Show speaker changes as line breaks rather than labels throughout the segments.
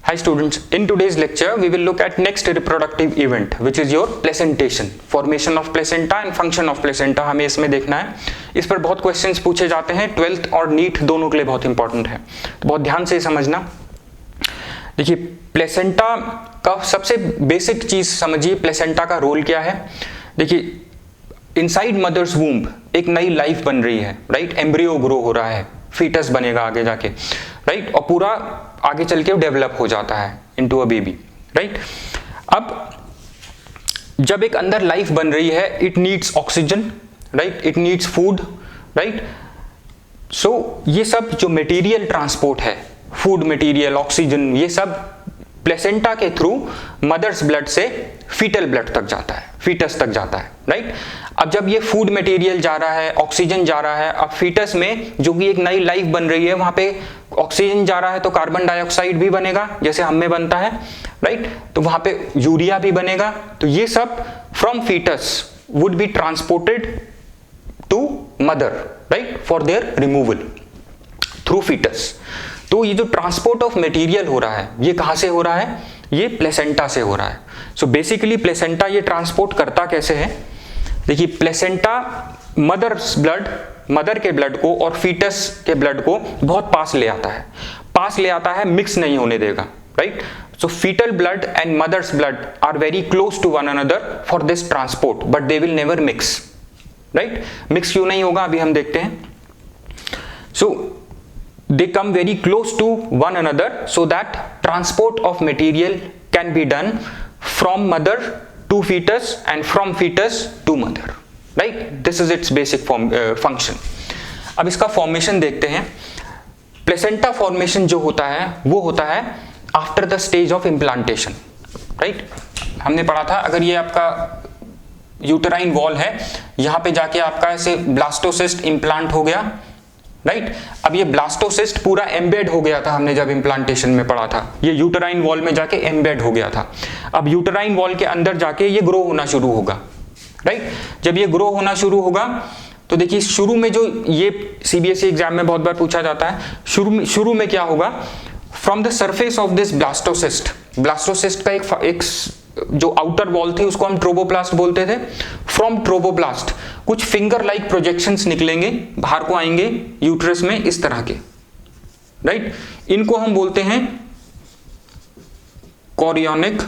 Hi students, in today's lecture we will look at next reproductive event which is your placentation, formation of placenta and function of placenta हमें इसमें देखना है। इस पर बहुत questions पूछे जाते हैं, 12th और नीट दोनों के लिए बहुत इंपॉर्टेंट है, तो बहुत ध्यान से समझना। देखिए प्लेसेंटा का सबसे बेसिक चीज समझिए, प्लेसेंटा का रोल क्या है। देखिए इनसाइड मदर्स वूम्ब एक नई लाइफ बन रही है, राइट, एम्ब्रियो ग्रो हो रहा है, फीटस बनेगा आगे जाके, राइट, और पूरा आगे चल के डेवलप हो जाता है इनटू अ बेबी, राइट। अब जब एक अंदर लाइफ बन रही है, it needs oxygen, right, it needs food, right. So ये सब जो मटेरियल ट्रांसपोर्ट है, फूड मटेरियल, ऑक्सीजन, ये सब प्लेसेंटा के थ्रू मदर्स ब्लड से फीटल ब्लड तक जाता है, फीटस तक जाता है, राइट। अब जब ये फूड मटेरियल जा रहा है, ऑक्सीजन जा रहा है, अब फीटस में जो कि एक नई लाइफ बन रही है, वहां पे ऑक्सीजन जा रहा है तो कार्बन डाइऑक्साइड भी बनेगा जैसे हम में बनता है, राइट, तो वहां पे यूरिया भी बनेगा। तो ये सब from foetus would be transported to mother, right, for their removal through foetus. तो ये जो ट्रांसपोर्ट ऑफ मटेरियल हो रहा है, ये कहां से हो रहा है, ये प्लेसेंटा से हो रहा है। सो बेसिकली प्लेसेंटा ये ट्रांसपोर्ट करता कैसे है। देखिए प्लेसेंटा मदर्स ब्लड, मदर के ब्लड को और फीटस के ब्लड को बहुत पास ले आता है, पास ले आता है, मिक्स नहीं होने देगा, right. So foetal blood and mother's blood are very close to one another for this transport, but they will never mix, right. Mix क्यों नहीं होगा अभी हम देखते हैं। सो they come very close to one another so that transport of material can be done from mother to fetus and from fetus to mother, right. This is its basic function. अब इसका formation देखते हैं। Placenta formation जो होता है वो होता है after the stage of implantation, right. हमने पढ़ा था अगर ये आपका यूटेराइन वॉल है, यहां पे जाके आपका ऐसे ब्लास्टोसिस्ट इम्प्लांट हो गया, राइट। अब ये ब्लास्टोसिस्ट पूरा एम्बेड हो गया था, हमने जब इम्प्लांटेशन में पढ़ा था, ये यूटेराइन वॉल में जाके एम्बेड हो गया था। अब यूटेराइन वॉल के अंदर जाके ये ग्रो होना शुरू होगा, राइट। जब ये ग्रो होना शुरू होगा तो देखिए शुरू में जो ये सीबीएसई एग्जाम में बहुत बार पूछा जाता है, शुरू में क्या होगा, from the surface of this blastocyst, blastocyst का एक जो आउटर वॉल थी उसको हम ट्रोबोप्लास्ट बोलते थे। फ्रॉम ट्रोबोप्लास्ट कुछ फिंगर लाइक प्रोजेक्शंस निकलेंगे, बाहर को आएंगे यूट्रस में इस तरह के, राइट। इनको हम बोलते हैं कोरियोनिक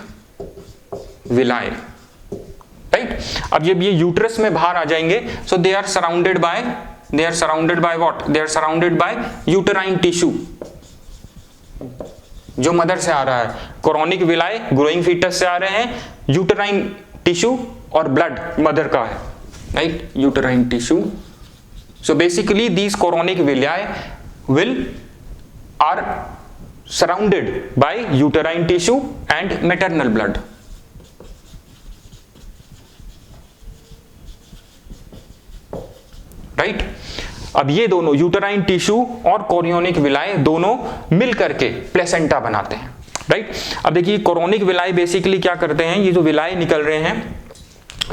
विलाय, राइट। अब जब ये यूट्रस में बाहर आ जाएंगे, so they are surrounded by what, they are surrounded by uterine tissue जो मदर से आ रहा है। कोरोनिक विलाय ग्रोइंग फीटस से आ रहे हैं, यूटेराइन टिश्यू और ब्लड मदर का है, right, uterine tissue. So basically these chorionic villi will are surrounded by uterine tissue and maternal blood, right. अब ये दोनों यूटेराइन टिश्यू और कोरियोनिक विलाय दोनों मिल करके प्लेसेंटा बनाते हैं, राइट। अब देखिए कोरोनिक विलाय बेसिकली क्या करते हैं, ये जो विलाय निकल रहे हैं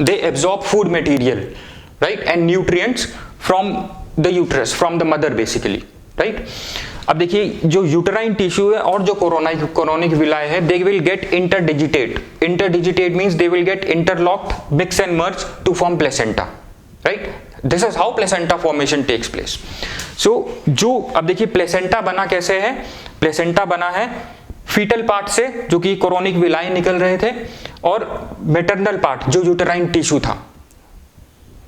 they absorb food material, right, and nutrients from the uterus, from the mother basically, right. अब देखिए जो यूटेराइन टिश्यू है और जो कोरोनिक विलाय है, they will get interdigitate means they will get interlocked, mix and merge to form placenta, right. This is how placenta formation takes place. So जो अब देखिए प्लेसेंटा बना कैसे है, प्लेसेंटा बना है फीटल पार्ट से जो कि कोरोनिक विलाय निकल रहे थे, और मैटरनल पार्ट जो यूटेराइन टिश्यू था,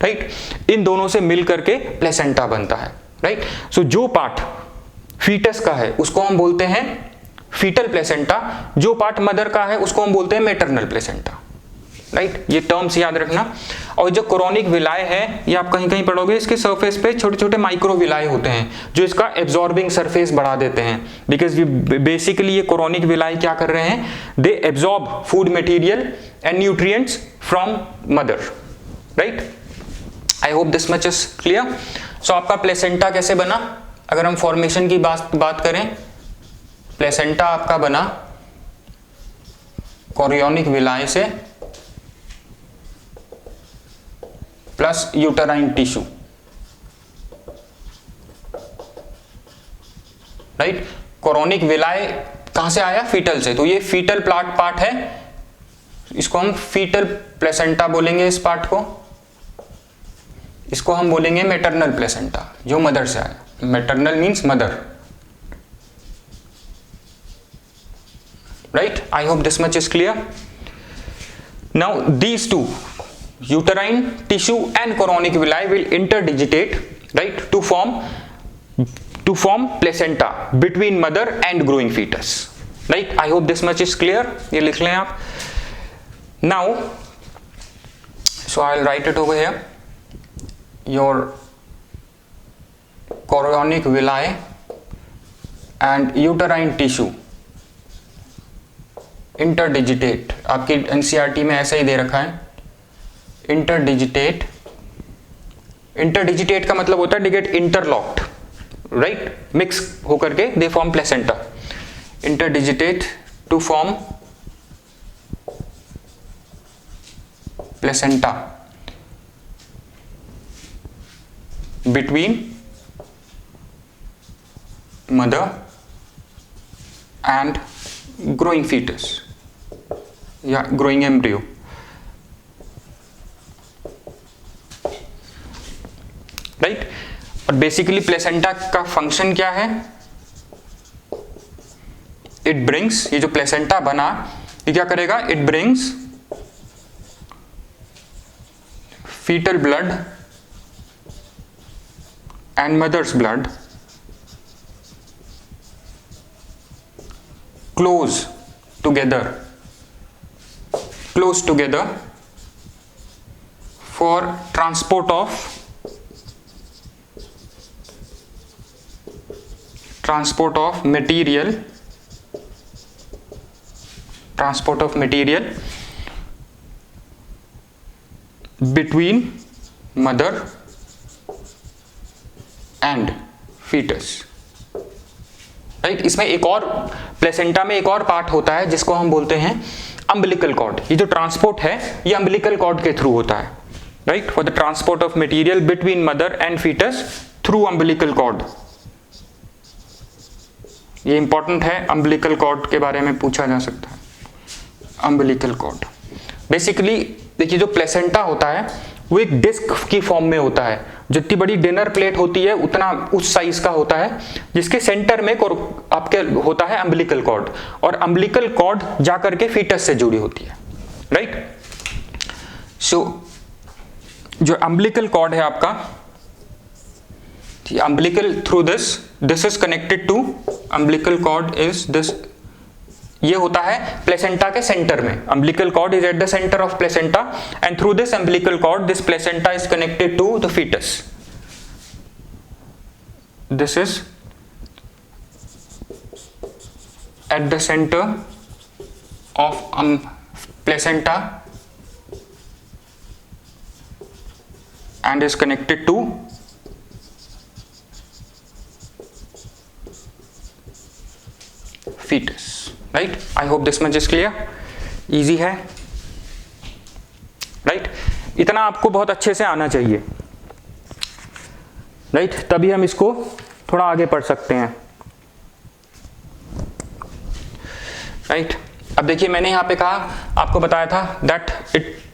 राइट, इन दोनों से मिल करके प्लेसेंटा बनता है, राइट। सो जो पार्ट फीटस का है उसको हम बोलते हैं फीटल प्लेसेंटा, जो पार्ट मदर का है उसको हम बोलते हैं मैटरनल प्लेसेंटा, राइट। ये टर्म्स याद रखना। और जो कोरोनिक विलाय है ये आप कहीं कहीं पढ़ोगे, इसके सरफेस पे छोटे छोटे माइक्रो विलाय होते हैं जो इसका एब्जॉर्बिंग सरफेस बढ़ा देते हैं, बिकॉज बेसिकली ये कोरोनिक विलाय क्या कर रहे हैं, they absorb food material and nutrients from mother, right. I hope this much is clear. So आपका प्लेसेंटा कैसे बना, अगर हम फॉर्मेशन की बात करें, प्लेसेंटा आपका बना कोरियोनिक विलाय से plus uterine tissue, right. Chorionic villi कहां से आया? फीटल से। तो ये फीटल पार्ट है, इसको हम फीटल प्लेसेंटा बोलेंगे। इस पार्ट को, इसको हम बोलेंगे मैटरनल प्लेसेंटा, जो मदर से आया। Maternal means mother, right? I hope this much is clear. Now these two, uterine tissue and chorionic villi will interdigitate, right, to form placenta between mother and growing fetus, right? I hope this much is clear. ये लिख लें आप। Now, so I'll write it over here. Your chorionic villi and uterine tissue interdigitate, आपकी NCERT में ऐसा ही दे रखा है, इंटरडिजिटेट। इंटरडिजिटेट का मतलब होता है they get interlocked, right? Mix होकर के they form placenta. Interdigitate to form placenta between mother and growing foetus या ग्रोइंग एम्ब्रियो। राइट? और बेसिकली प्लेसेंटा का फंक्शन क्या है? इट ब्रिंग्स, ये जो प्लेसेंटा बना ये क्या करेगा? It brings fetal blood and mother's blood close together for transport of material between mother and fetus, right? इसमें एक और प्लेसेंटा में एक और पार्ट होता है जिसको हम बोलते हैं अम्बिलिकल कॉर्ड। ये जो ट्रांसपोर्ट है ये अम्बिलिकल कॉर्ड के थ्रू होता है, right? For the transport of material between mother and fetus through umbilical cord. ये इंपॉर्टेंट है, अम्बिलिकल कॉर्ड के बारे में पूछा जा सकता है। अम्बिलिकल कॉर्ड बेसिकली देखिए, जो प्लेसेंटा होता है वो एक डिस्क की फॉर्म में होता है, जितनी बड़ी डिनर प्लेट होती है उतना उस साइज का होता है, जिसके सेंटर में आपके होता है अम्बिलिकल कॉर्ड, और अम्बिलिकल कॉर्ड जाकर के फीटस से जुड़ी होती है, राइट? सो जो अम्बिलिकल कॉर्ड है आपका, umbilical through this is connected to, umbilical cord is this, ये होता है प्लेसेंटा के सेंटर में। Umbilical cord is at the centre of placenta and through this umbilical cord this placenta is connected to the fetus. This is at the centre of placenta and is connected to fetus, right? I hope this much is clear. Easy है, right? इतना आपको बहुत अच्छे से आना चाहिए, right? तभी हम इसको थोड़ा आगे पढ़ सकते हैं, right? अब देखिए, मैंने यहाँ पे कहा, आपको बताया था that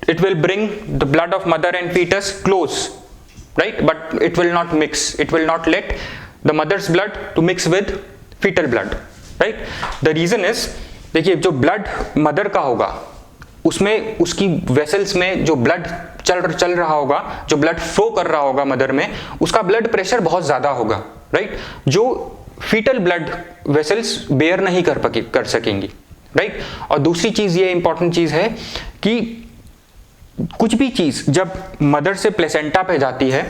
it will bring the blood of mother and fetus close, right? But it will not mix. It will not let the mother's blood to mix with fetal blood. Right? The reason is, देखिए, जो blood mother का होगा उसमें उसकी vessels में जो blood चल रहा होगा, जो ब्लड फ्लो कर रहा होगा मदर में, उसका ब्लड प्रेशर बहुत ज्यादा होगा, राइट? जो फीटल ब्लड वेसल्स बेयर नहीं कर सकेंगी, राइट? और दूसरी चीज, ये इंपॉर्टेंट चीज है कि कुछ भी चीज जब मदर से प्लेसेंटा पे जाती है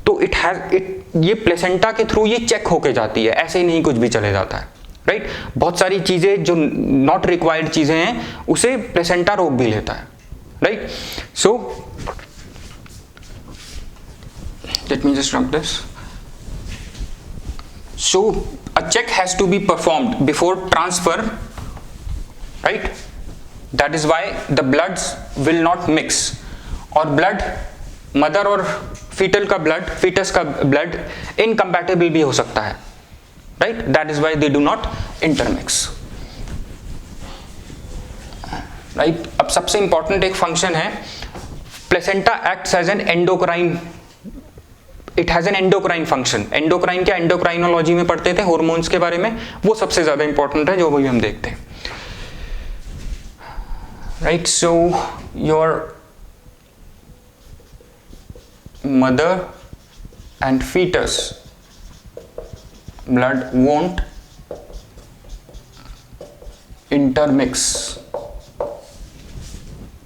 तो ये प्लेसेंटा के थ्रू ये चेक होके जाती है, ऐसे ही नहीं कुछ भी चले जाता है, राइट? बहुत सारी चीजें जो नॉट रिक्वायर्ड चीजें हैं उसे प्लेसेंटा रोक भी लेता है, right? So let me just write this. So a check has to be performed before transfer, right? That is why the bloods will not mix, और ब्लड मदर और फीटल का ब्लड, फीटस का blood incompatible भी हो सकता है, right? That is why they do not intermix. Right. अब सबसे इंपॉर्टेंट एक फंक्शन है, placenta acts as an endocrine, it has an endocrine function. Endocrine क्या, एंडोक्राइनोलॉजी में पढ़ते थे हॉर्मोन्स के बारे में, वो सबसे ज्यादा इंपॉर्टेंट है जो अभी हम देखते हैं। Right, so your mother and fetus blood won't intermix,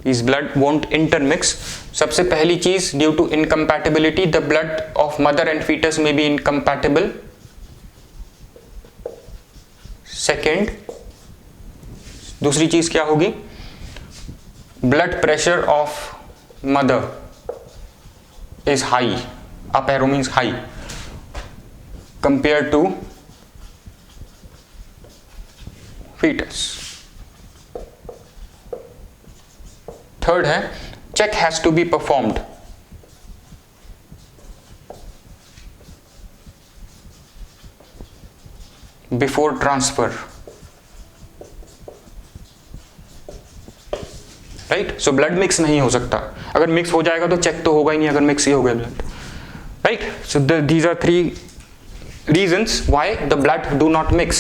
his blood won't intermix। सबसे पहली चीज, due to incompatibility the blood of mother and fetus में बी इनकम्पैटिबल। सेकेंड, दूसरी चीज क्या होगी, blood pressure of mother is high, up arrow means high, compared to fetus। Third है, check has to be performed before transfer। Right, so blood mix नहीं हो सकता, अगर मिक्स हो जाएगा तो चेक तो होगा ही नहीं, अगर मिक्स ही हो गया blood. Right, so these are 3 reasons why the blood do not mix।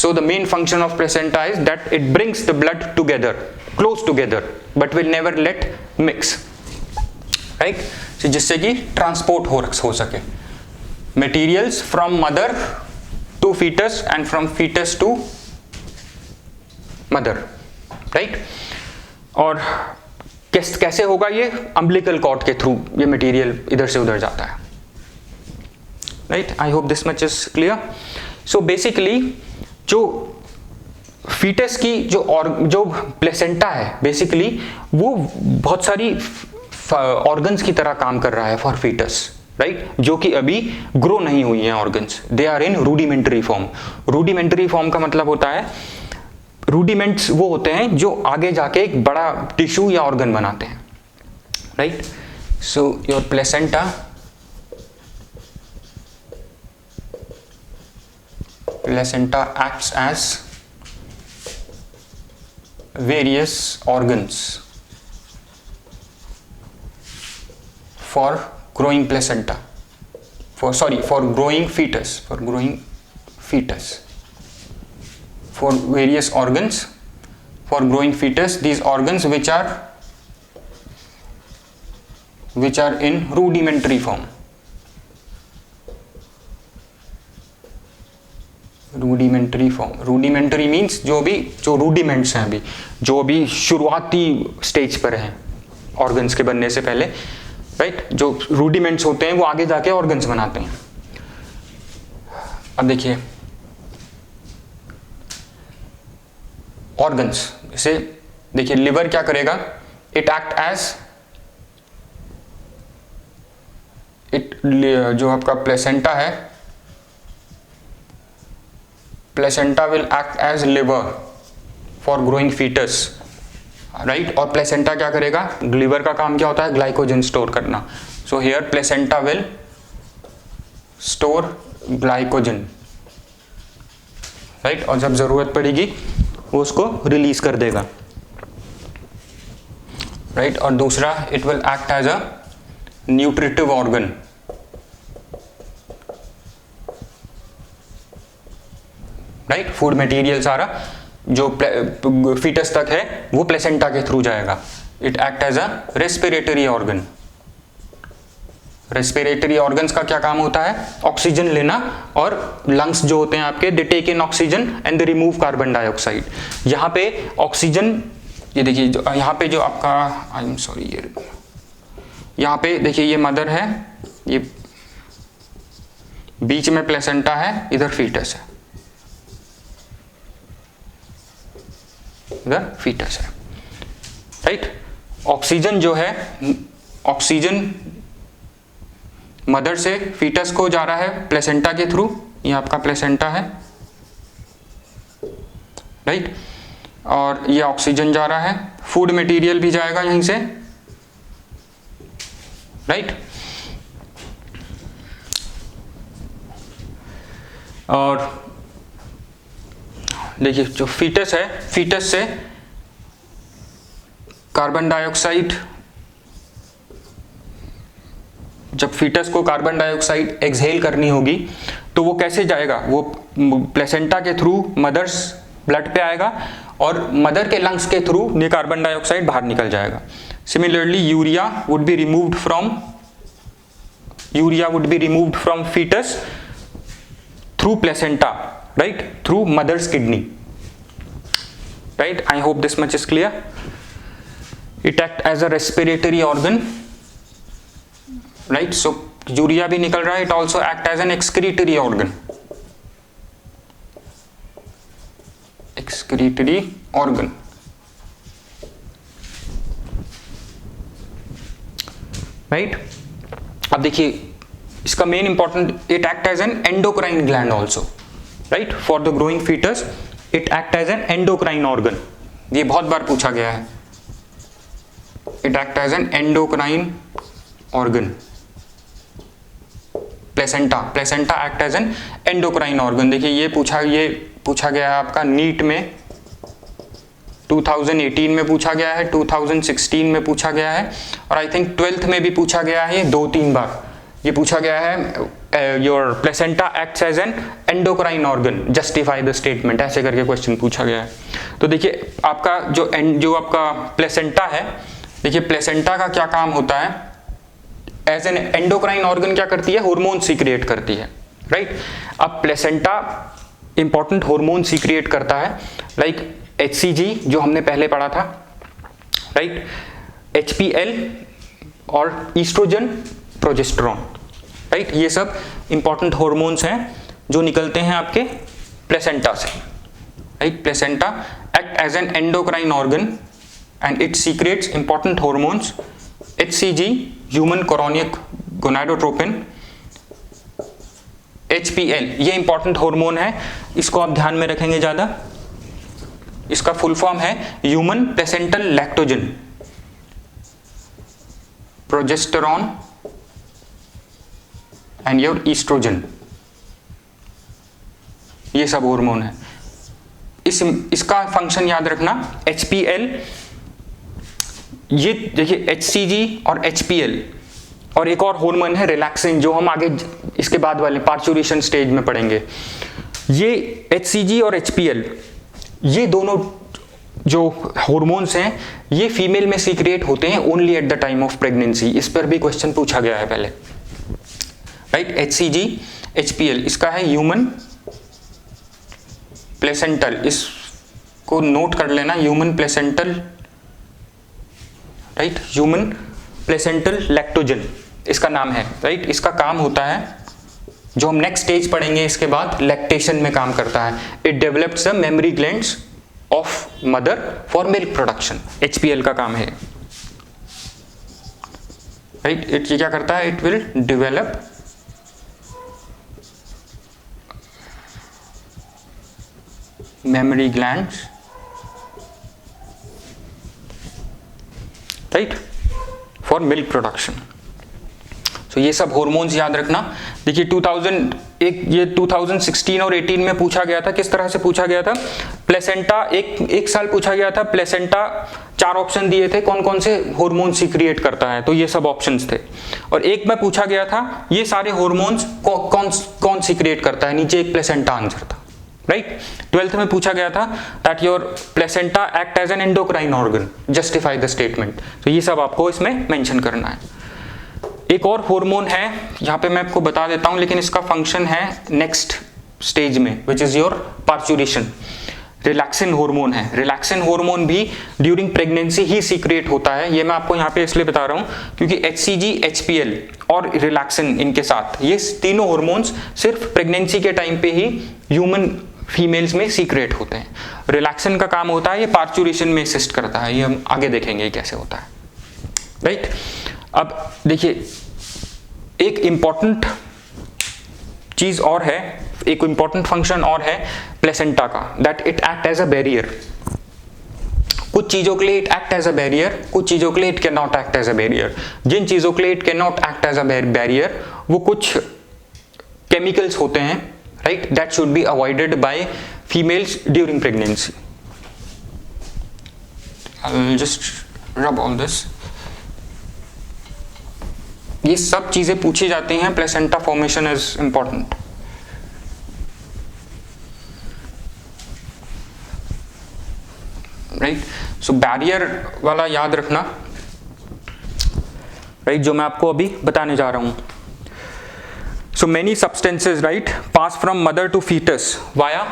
So the main function of placenta is that it brings the blood together, close together, but will never let mix। Right? So जिससे कि transport हो सके materials from mother to fetus and from fetus to mother। Right? और कैसे होगा ये, umbilical cord के through ये मटेरियल इधर से उधर जाता है। Right, I hope this much is clear. So basically जो फीटस की जो प्लेसेंटा है, बेसिकली वो बहुत सारी ऑर्गन्स की तरह काम कर रहा है फॉर फीटस, राइट, जो कि अभी ग्रो नहीं हुई हैं organs, they are in rudimentary form. Rudimentary form का मतलब होता है, रूडिमेंट्स वो होते हैं जो आगे जाके एक बड़ा टिश्यू या ऑर्गन बनाते हैं। Right, so your placenta acts as various organs for growing placenta, for growing fetus, for various organs for growing fetus, these organs which are in rudimentary form। Rudimentary form, rudimentary means जो rudiments हैं अभी, जो अभी शुरुआती stage पर हैं organs के बनने से पहले। राइट, जो रूडिमेंट्स होते हैं वो आगे जाके ऑर्गन्स बनाते हैं। अब देखिए ऑर्गन्स, जैसे देखिए लिवर क्या करेगा, इट एक्ट एज, जो आपका प्लेसेंटा है, placenta will act as liver for growing fetus. Right, और प्लेसेंटा क्या करेगा, लिवर का काम क्या होता है, ग्लाइकोजन स्टोर करना। So here placenta will store glycogen. Right, और जब जरूरत पड़ेगी वो उसको रिलीज कर देगा। राइट, और दूसरा, it will act as a nutritive organ. Right, food material सारा जो फीटस तक है वो प्लेसेंटा के थ्रू जाएगा। It act as a respiratory organ. Respiratory organs का क्या काम होता है, ऑक्सीजन लेना, और लंग्स जो होते हैं आपके, they take in oxygen and they remove carbon dioxide. यहाँ पे ऑक्सीजन, ये देखिए यहाँ पे जो आपका, आई एम सॉरी, ये यहाँ पे देखिए ये मदर है, ये बीच में प्लेसेंटा है, इधर फीटस है, इधर फीटस है। राइट, ऑक्सीजन जो है, ऑक्सीजन मदर से फीटस को जा रहा है प्लेसेंटा के थ्रू, ये आपका प्लेसेंटा है। राइट, और ये ऑक्सीजन जा रहा है, फूड मटेरियल भी जाएगा यहीं से। राइट, और देखिए जो फीटस है, फीटस से कार्बन डाइऑक्साइड, जब फीटस को कार्बन डाइऑक्साइड एक्सहेल करनी होगी तो वो कैसे जाएगा, वो प्लेसेंटा के थ्रू मदर्स ब्लड पे आएगा और मदर के लंग्स के थ्रू ये कार्बन डाइऑक्साइड बाहर निकल जाएगा। Similarly urea would be removed from fetus through placenta, right, through mother's kidney, right. I hope this much is clear. It act as a respiratory organ, right, so urea भी निकल रहा है, it also act as an excretory organ, excretory organ, right. अब देखिए इसका main important, it act as an endocrine gland also, right, for the growing fetus it act as an endocrine organ, ये बहुत बार पूछा गया है। It act as an endocrine organ, placenta act as an endocrine organ. देखिए ये पूछा गया है आपका नीट में, 2018 में पूछा गया है, 2016 में पूछा गया है और आई थिंक 12th में भी पूछा गया है, 2-3 बार ये पूछा गया है। Your placenta acts as an endocrine organ, justify the statement, ऐसे करके क्वेश्चन पूछा गया है। तो देखिए आपका जो आपका प्लेसेंटा है, देखिए प्लेसेंटा का क्या काम होता है, एज एन एंडोक्राइन ऑर्गन क्या करती है, हार्मोन सीक्रिएट करती है, राइट। अब प्लेसेंटा इंपॉर्टेंट हार्मोन सीक्रिएट करता है, लाइक HCG जो हमने पहले पढ़ा था, राइट, HPL और ईस्ट्रोजन, प्रोजेस्टेरॉन, राइट, ये सब इंपॉर्टेंट हार्मोन्स हैं जो निकलते हैं आपके प्लेसेंटा से, right. Placenta act as an endocrine organ and it secretes important hormones, HCG human chorionic gonadotropin, HPL ये इंपॉर्टेंट हार्मोन है, इसको आप ध्यान में रखेंगे ज्यादा। इसका फुल फॉर्म है human placental lactogen, progesterone and your oestrogen, ये सब हार्मोन है। इसका फंक्शन याद रखना, HPL, ये देखिए HCG और HPL और एक और हार्मोन है रिलैक्सिन, जो हम आगे इसके बाद वाले पार्चुरेशन स्टेज में पढ़ेंगे। ये HCG और HPL ये दोनों जो हार्मोन्स हैं ये फीमेल में सीक्रेट होते हैं only at the time of pregnancy, इस पर भी क्वेश्चन पूछा गया है पहले, राइट। HCG HPL इसका है ह्यूमन प्लेसेंटल, इसको नोट कर लेना, human placental, right, human placental lactogen इसका नाम है, राइट। इसका काम होता है, जो हम नेक्स्ट स्टेज पढ़ेंगे इसके बाद, लैक्टेशन में काम करता है। It develops the mammary glands of mother for milk production, HPL का काम है, राइट। इट क्या करता है, it will develop mammary glands, right, for milk production. तो ये सब हार्मोन्स याद रखना। देखिए 2016 और 18 में पूछा गया था, किस तरह से पूछा गया था, प्लेसेंटा, एक साल पूछा गया था, प्लेसेंटा 4 ऑप्शन दिए थे कौन कौन से हार्मोन सीक्रिएट करता है, तो ये सब ऑप्शंस थे। और एक में पूछा गया था ये सारे हार्मोन्स कौन सीक्रिएट करता है, नीचे एक प्लेसेंटा आंसर था, राइट। 12th में पूछा गया था that your placenta act as an endocrine organ, justify the statement, तो ये सब आपको इसमें मेंशन करना है। एक और हार्मोन है, यहाँ पे मैं आपको बता देता हूँ, लेकिन इसका फंक्शन है नेक्स्ट स्टेज में, which is your parturition. Relaxin hormone है, रिलैक्सिन हार्मोन भी ड्यूरिंग प्रेगनेंसी ही सीक्रेट होता है। ये मैं आपको यहाँ पे इसलिए बता रहा हूँ क्योंकि HCG HPL और रिलैक्सिन, इनके साथ ये तीनों हार्मोन्स सिर्फ प्रेगनेंसी के टाइम पे ही ह्यूमन फीमेल्स में सीक्रेट होते हैं। रिलैक्सिन का काम होता है ये पार्चुरेशन में असिस्ट करता है, ये हम आगे देखेंगे कैसे होता है, राइट। अब देखिए एक इंपॉर्टेंट चीज और है, एक इंपॉर्टेंट फंक्शन और है प्लेसेंटा का, that it act as a barrier. कुछ चीजों के लिए it act as a barrier, कुछ चीजों के लिए it can not act as a barrier. जिन चीजों के लिए it can not act as a barrier वो कुछ केमिकल्स होते हैं, right, that should be avoided by females during pregnancy. I'll just rub all this. ये सब चीजें पूछी जाती हैं, placenta formation is important. Right, so barrier वाला याद रखना, राइट, जो मैं आपको अभी बताने जा रहा हूं। So many substances, right, pass from mother to fetus via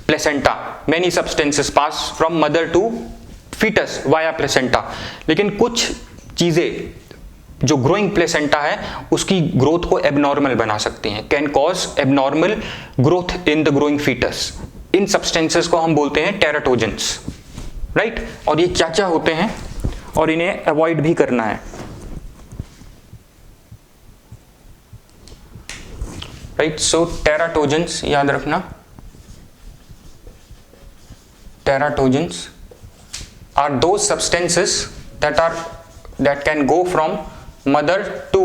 placenta. Many substances pass from mother to fetus via placenta. लेकिन कुछ चीजें जो ग्रोइंग प्लेसेंटा है उसकी ग्रोथ को एबनॉर्मल बना सकती हैं, can cause abnormal growth in the growing fetus. इन सब्सटेंसेस को हम बोलते हैं टेराटोजेंस, राइट। और ये क्या क्या होते हैं और इन्हें अवॉइड भी करना है, राइट। सो टेराटोजेंस याद रखना, टेराटोजेंस are those substances that can go from mother to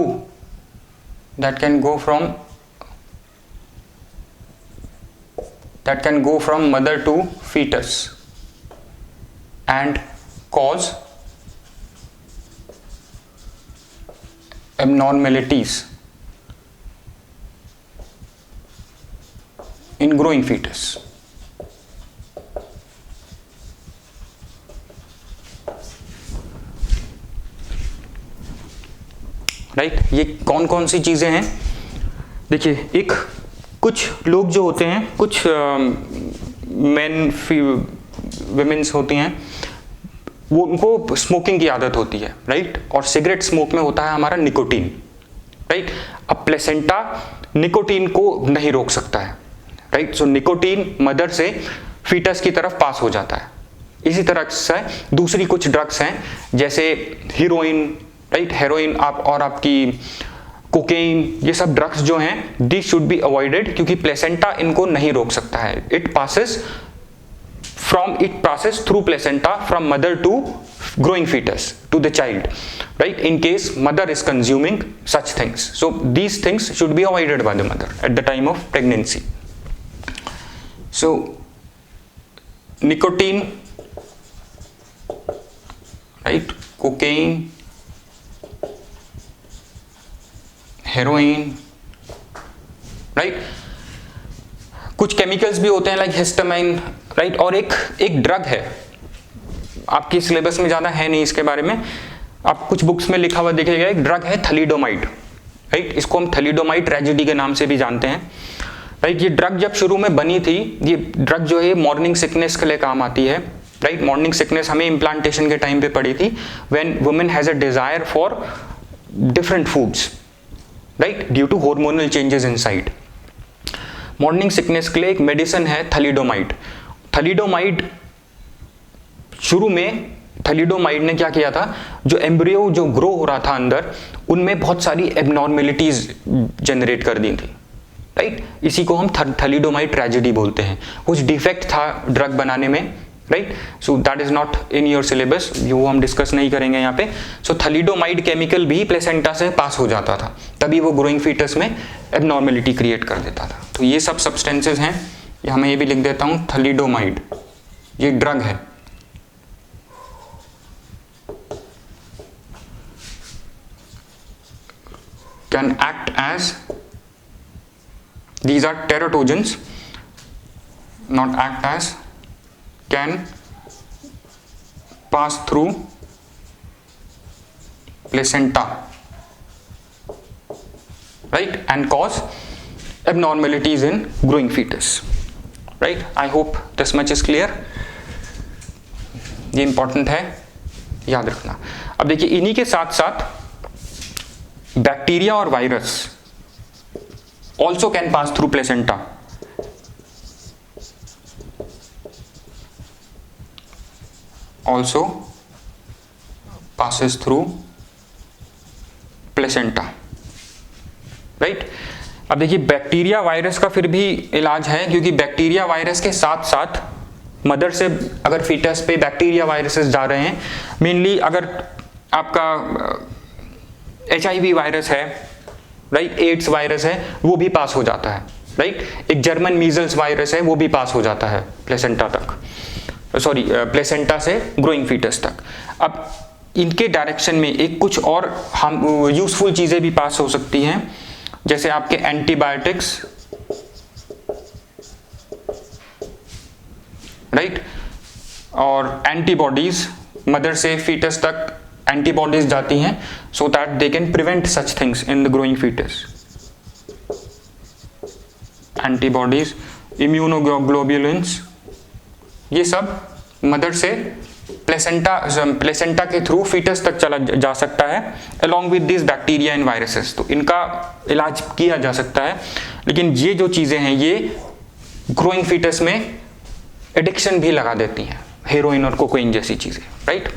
mother to fetus and cause abnormalities in growing fetus। Right, ये कौन कौन सी चीजें हैं? देखिए, एक कुछ लोग जो होते हैं, कुछ मेन विमेन्स होती हैं, वो उनको स्मोकिंग की आदत होती है, राइट। और सिगरेट स्मोक में होता है हमारा निकोटीन, राइट। अब प्लेसेंटा निकोटीन को नहीं रोक सकता है, राइट। सो निकोटीन मदर से फीटस की तरफ पास हो जाता है। इसी तरह से दूसरी कुछ ड्रग्स हैं जैसे हीरोइन, राइट, हेरोइन आप और आपकी कोकेन, ये सब ड्रग्स जो हैं दिस शुड बी अवॉइडेड, क्योंकि प्लेसेंटा इनको नहीं रोक सकता है। It passes through placenta from mother to growing fetus to the child, right, in case mother is consuming such things. So these things should be avoided by the mother at the time of pregnancy. So nicotine, right, cocaine, heroin, right. कुछ chemicals भी होते हैं like histamine, right. और एक drug है, आपकी syllabus में ज्यादा है नहीं इसके बारे में, आप कुछ बुक्स में लिखा हुआ देखिएगा, एक ड्रग है थैलिडोमाइड, राइट। इसको हम थैलिडोमाइड ट्रेजेडी के नाम से भी जानते हैं, राइट। ये ड्रग जब शुरू में बनी थी, ये ड्रग जो है मॉर्निंग सिकनेस के लिए काम आती है, राइट। मॉर्निंग सिकनेस हमें इम्प्लांटेशन के टाइम पे पड़ी थी, when women has a desire for different foods, right, due to hormonal changes inside. Morning sickness के लिए एक मेडिसिन है थैलिडोमाइड। थैलिडोमाइड शुरू में थैलिडोमाइड ने क्या किया था, जो एम्ब्रियो जो ग्रो हो रहा था अंदर, उनमें बहुत सारी एबनॉर्मेलिटीज जनरेट कर दी थी, राइट। इसी को हम थैलिडोमाइड ट्रेजेडी बोलते हैं। कुछ डिफेक्ट था ड्रग बनाने में, right. So that is not in your syllabus, वो हम डिस्कस नहीं करेंगे यहाँ पे। सो थैलिडोमाइड केमिकल भी प्लेसेंटा से पास हो जाता था, तभी वो ग्रोइंग फीटस में एबनॉर्मेलिटी क्रिएट कर देता था। तो ये सब सब्सटेंसेज हैं, यहाँ मैं ये भी लिख देता हूँ, थैलिडोमाइड ये ड्रग है, can act as, these are teratogens, not act as, can pass through placenta, right, and cause abnormalities in growing fetus, right. I hope this much is clear. ये इंपॉर्टेंट है, याद रखना। अब देखिए, इन्हीं के साथ साथ बैक्टीरिया और virus also can pass through placenta, also passes through placenta, right। अब देखिए, बैक्टीरिया वायरस का फिर भी इलाज है, क्योंकि बैक्टीरिया वायरस के साथ साथ मदर से अगर फीटस पे बैक्टीरिया वायरसेस जा रहे हैं, मेनली अगर आपका HIV वायरस है, राइट, एड्स वायरस है, वो भी पास हो जाता है, राइट। एक जर्मन मीजल्स वायरस है, वो भी पास हो जाता है प्लेसेंटा तक, सॉरी प्लेसेंटा से ग्रोइंग फीटस तक। अब इनके डायरेक्शन में एक कुछ और हम यूजफुल चीजें भी पास हो सकती हैं, जैसे आपके एंटीबायोटिक्स, राइट, और एंटीबॉडीज, मदर से फीटस तक एंटीबॉडीज जाती हैं so that they can prevent such things in the growing fetus. Antibodies, immunoglobulins, ये सब मदर से प्लेसेंटा के थ्रू फीटस तक चला जा सकता है along with these bacteria and viruses. तो इनका इलाज किया जा सकता है, लेकिन ये जो चीजें हैं ये ग्रोइंग फीटस में एडिक्शन भी लगा देती हैं, हेरोइन और कोकाइन जैसी चीजें, right.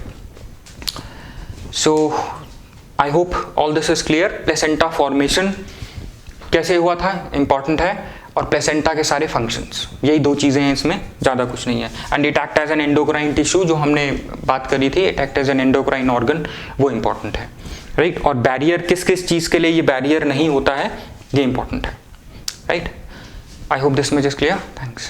So I hope all this is clear. Placenta formation कैसे हुआ था इंपॉर्टेंट है, और प्लेसेंटा के सारे फंक्शंस, यही दो चीजें हैं, इसमें ज्यादा कुछ नहीं है। And it act as an endocrine tissue, जो हमने बात करी थी, it act as an endocrine organ, वो इंपॉर्टेंट है, राइट। और बैरियर किस किस चीज के लिए ये बैरियर नहीं होता है, ये इंपॉर्टेंट है, right. I hope this match is clear. Thanks.